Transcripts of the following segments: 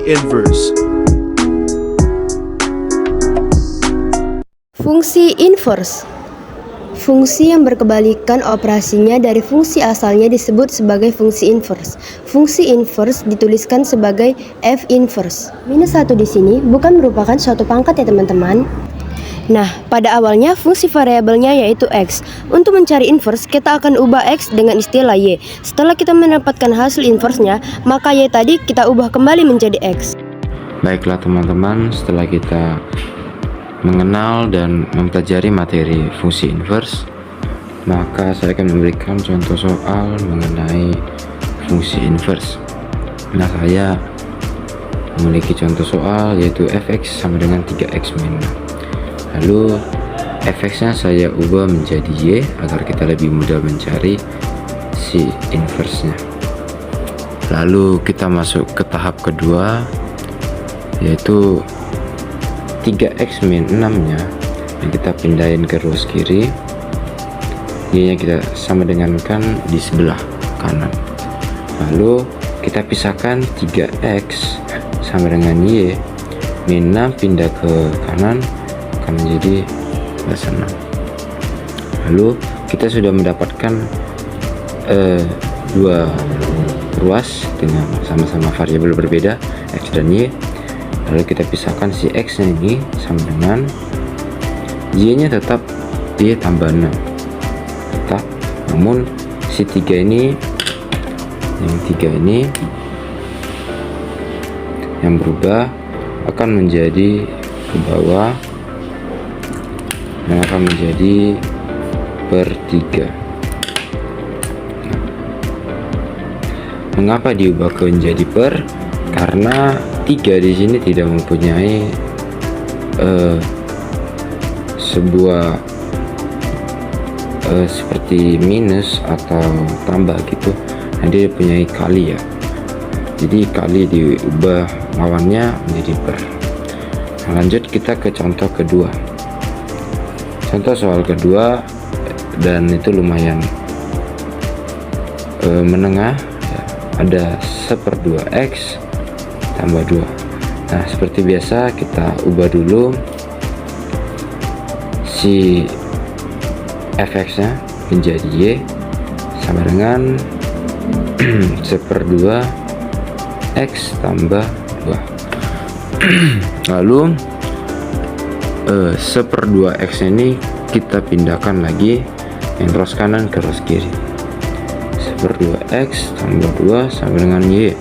inverse. Fungsi inverse. Fungsi yang berkebalikan operasinya dari fungsi asalnya disebut sebagai fungsi inverse. Fungsi inverse dituliskan sebagai f inverse. Minus 1 di sini bukan merupakan suatu pangkat ya teman-teman. Nah, pada awalnya fungsi variabelnya yaitu x. Untuk mencari inverse, kita akan ubah x dengan istilah y. Setelah kita mendapatkan hasil inverse-nya, maka y tadi kita ubah kembali menjadi x. Baiklah teman-teman, setelah kita mengenal dan mempelajari materi fungsi inverse, maka saya akan memberikan contoh soal mengenai fungsi inverse. Nah, saya memiliki contoh soal yaitu fx sama dengan 3x min 6. Lalu fx-nya saya ubah menjadi y agar kita lebih mudah mencari si inverse-nya. Lalu kita masuk ke tahap kedua, yaitu 3x min 6 nya yang kita pindahin ke ruas kiri, y nya kita sama dengankan di sebelah kanan. Lalu kita pisahkan 3x sama dengan y min 6 pindah ke kanan akan menjadi plus 6. Lalu kita sudah mendapatkan dua ruas dengan sama-sama variabel berbeda x dan y. Lalu kita pisahkan si x nya ini sama dengan y nya tetap y tambah 6 tetap, namun si 3 ini yang berubah akan menjadi ke bawah yang akan menjadi per 3. Mengapa diubah ke menjadi per? Karena 3 di sini tidak mempunyai sebuah seperti minus atau tambah gitu. Nah, dia punya kali ya. Jadi kali diubah lawannya menjadi per. Nah, lanjut kita ke contoh kedua. Contoh soal kedua, dan itu lumayan menengah ya, ada 1/2x tambah 2. Nah, seperti biasa kita ubah dulu si fx nya menjadi y sama dengan 1/2 x tambah 2. Lalu 1/2 x ini kita pindahkan lagi yang ruas kanan ke ruas kiri. 1/2 x tambah 2 sama dengan y.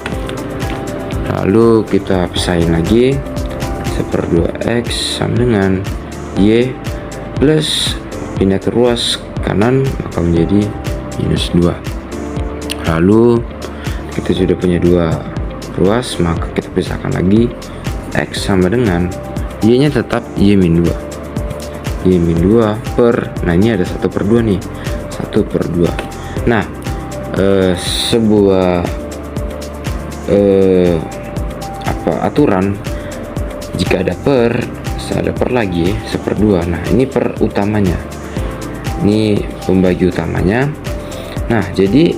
Lalu kita pisahin lagi, 1/2 x sama dengan y plus pindah ke ruas kanan maka menjadi minus 2. Lalu kita sudah punya dua ruas, maka kita pisahkan lagi, x sama dengan y nya tetap y min 2 per, nah ini ada 1/2 nih, 1/2. Nah, sebuah aturan jika ada per lagi 1/2. Nah, ini per utamanya, ini pembagi utamanya. Nah, jadi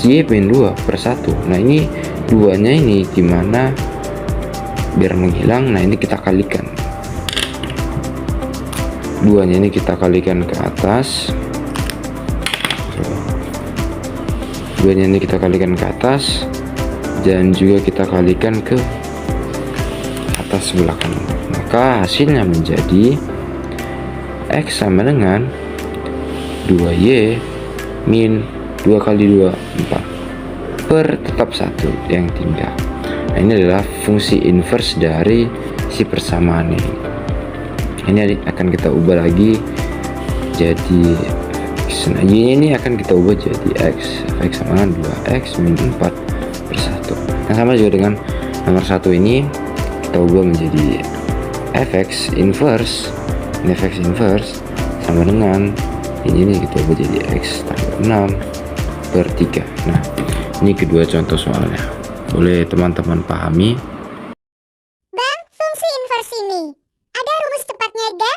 y min 2/1. Nah, ini duanya ini gimana biar menghilang? Nah, ini kita kalikan, duanya ini kita kalikan ke atas, dan juga kita kalikan ke atas sebelah kanan, maka hasilnya menjadi x sama dengan 2y min 2 kali 2 4 per tetap 1 yang tinggal. Nah, ini adalah fungsi inverse dari si persamaan ini. Ini akan kita ubah lagi jadi x. Nah, y ini akan kita ubah jadi x sama dengan 2x min 4/1. Nah, sama juga dengan nomor 1 ini kita ubah menjadi fx inverse. Ini fx inverse sama dengan ini kita ubah jadi x tambah 6/3. Nah, ini kedua contoh soalnya. Boleh teman-teman pahami? Bang, fungsi inverse ini ada rumus cepatnya ga?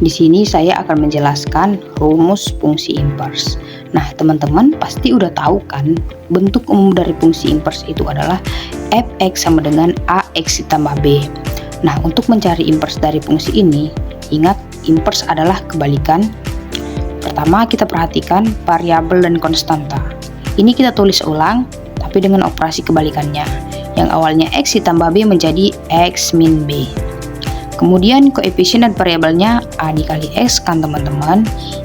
Di sini saya akan menjelaskan rumus fungsi inverse. Nah, teman-teman pasti udah tahu kan, bentuk umum dari fungsi inverse itu adalah fx sama dengan ax ditambah b. Nah, untuk mencari inverse dari fungsi ini, ingat inverse adalah kebalikan. Pertama, kita perhatikan variabel dan konstanta. Ini kita tulis ulang, tapi dengan operasi kebalikannya. Yang awalnya x ditambah b menjadi x min b. Kemudian koefisien dan variabelnya a dikali x kan teman-teman.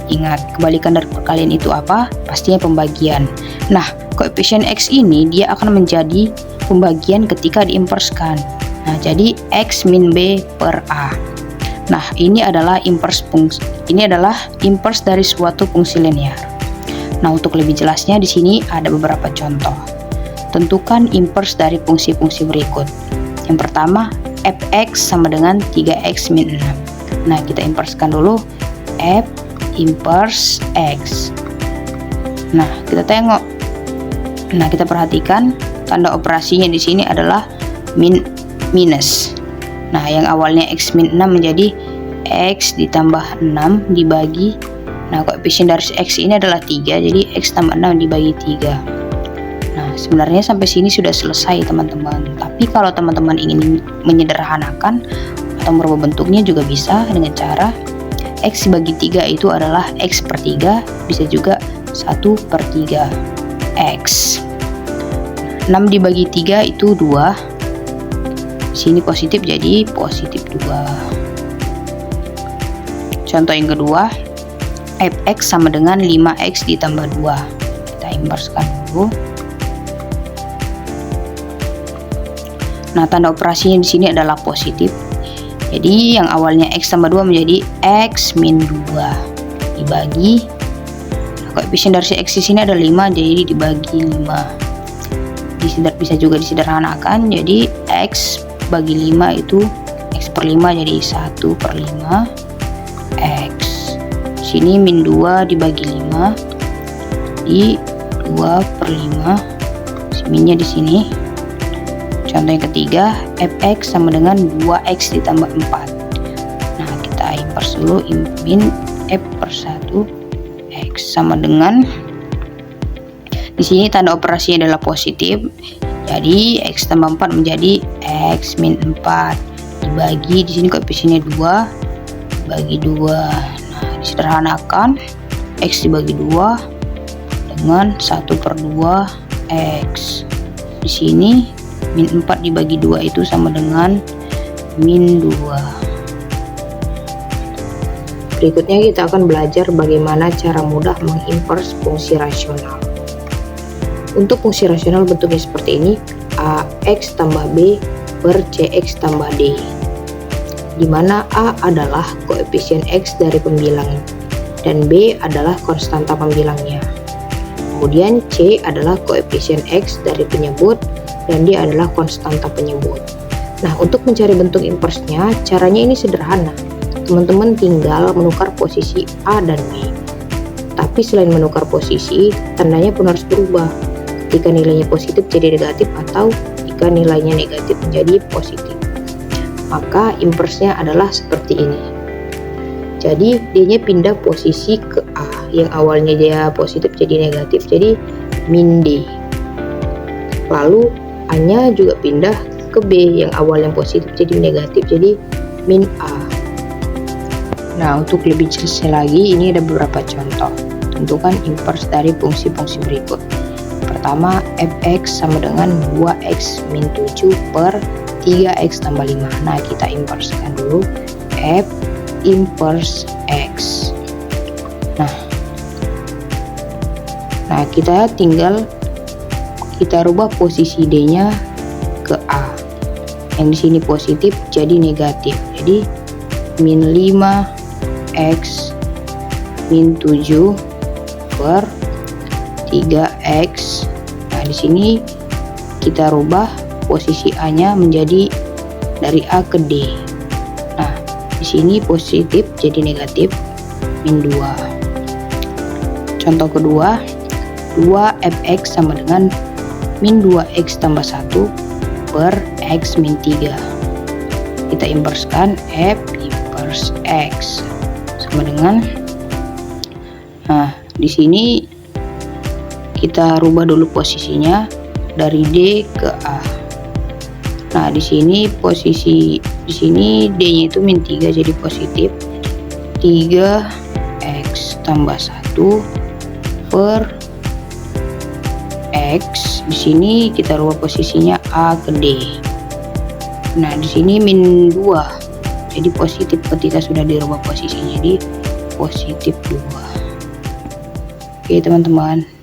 Ingat, kebalikan dari perkalian itu apa? Pastinya pembagian. Nah, koefisien x ini dia akan menjadi pembagian ketika diinverskan. Nah, jadi x min b per a. Nah, ini adalah inverse dari suatu fungsi linear. Nah, untuk lebih jelasnya di sini ada beberapa contoh. Tentukan inverse dari fungsi-fungsi berikut. Yang pertama, fx sama dengan 3x min 6. Nah, kita inverskan dulu f inverse x. Nah, kita tengok. Nah, kita perhatikan tanda operasinya di sini adalah minus. Nah, yang awalnya x min 6 menjadi x ditambah 6 dibagi. Nah, koefisien dari x ini adalah 3, jadi x tambah 6 dibagi 3. Nah, sebenarnya sampai sini sudah selesai teman-teman. Tapi kalau teman-teman ingin menyederhanakan atau merubah bentuknya juga bisa dengan cara x bagi 3 itu adalah x per 3, bisa juga 1 per 3 x. 6 dibagi 3 itu 2. Sini positif jadi positif 2. Contoh yang kedua, fx sama dengan 5x ditambah 2. Kita inverskan dulu. Nah, tanda operasinya di sini adalah positif. Jadi yang awalnya x tambah 2 menjadi x min 2 dibagi. Nah, koefisien dari x di sini ada 5, jadi dibagi 5. Bisa juga disederhanakan, jadi x bagi 5 itu x per 5 jadi 1 per 5 x. Sini min 2 dibagi 5 di 2 per 5. Minnya di sini. Contoh yang ketiga, fx sama dengan 2x ditambah 4. Nah, kita inverse dulu, min f per 1 x sama dengan, di sini tanda operasinya adalah positif. Jadi x tambah 4 menjadi x min 4 dibagi, di sini koefisiennya 2 bagi 2. Nah, disederhanakan x dibagi 2 dengan 1 per 2 x. Di sini min 4 dibagi 2 itu sama dengan min 2. Berikutnya kita akan belajar bagaimana cara mudah menginverse fungsi rasional. Untuk fungsi rasional bentuknya seperti ini, ax tambah b per cx tambah d, di mana a adalah koefisien x dari pembilang dan b adalah konstanta pembilangnya. Kemudian c adalah koefisien x dari penyebut dan dia adalah konstanta penyebut. Nah, untuk mencari bentuk inversenya, caranya ini sederhana. Teman-teman tinggal menukar posisi A dan B. Tapi selain menukar posisi, tandanya pun harus berubah. Jika nilainya positif jadi negatif atau jika nilainya negatif menjadi positif. Maka inversenya adalah seperti ini. Jadi, D-nya pindah posisi ke A. Yang awalnya dia positif jadi negatif, jadi min D. Lalu A-nya juga pindah ke B, yang awalnya positif jadi negatif, jadi min A. Nah, untuk lebih jelasnya lagi, ini ada beberapa contoh. Tentukan inverse dari fungsi-fungsi berikut. Pertama, fx sama dengan 2x min 7 per 3x tambah 5. Nah, kita inverskan dulu f inverse x. Nah, kita tinggal kita rubah posisi D-nya ke A. Yang di sini positif jadi negatif. Jadi min 5x min 7 per 3x. Nah, di sini kita rubah posisi A-nya menjadi dari A ke D. Nah, di sini positif jadi negatif min 2. Contoh kedua, 2fx sama dengan min 2x tambah 1 per x min 3. Kita inverskan f inverse x sama dengan, nah di sini kita rubah dulu posisinya dari D ke A. Nah, di sini D-nya itu min 3 jadi positif. 3x tambah 1 per x. Di sini kita rubah posisinya A ke D. Nah, di sini min 2 jadi positif ketika sudah dirubah posisinya di positif 2. Oke teman-teman.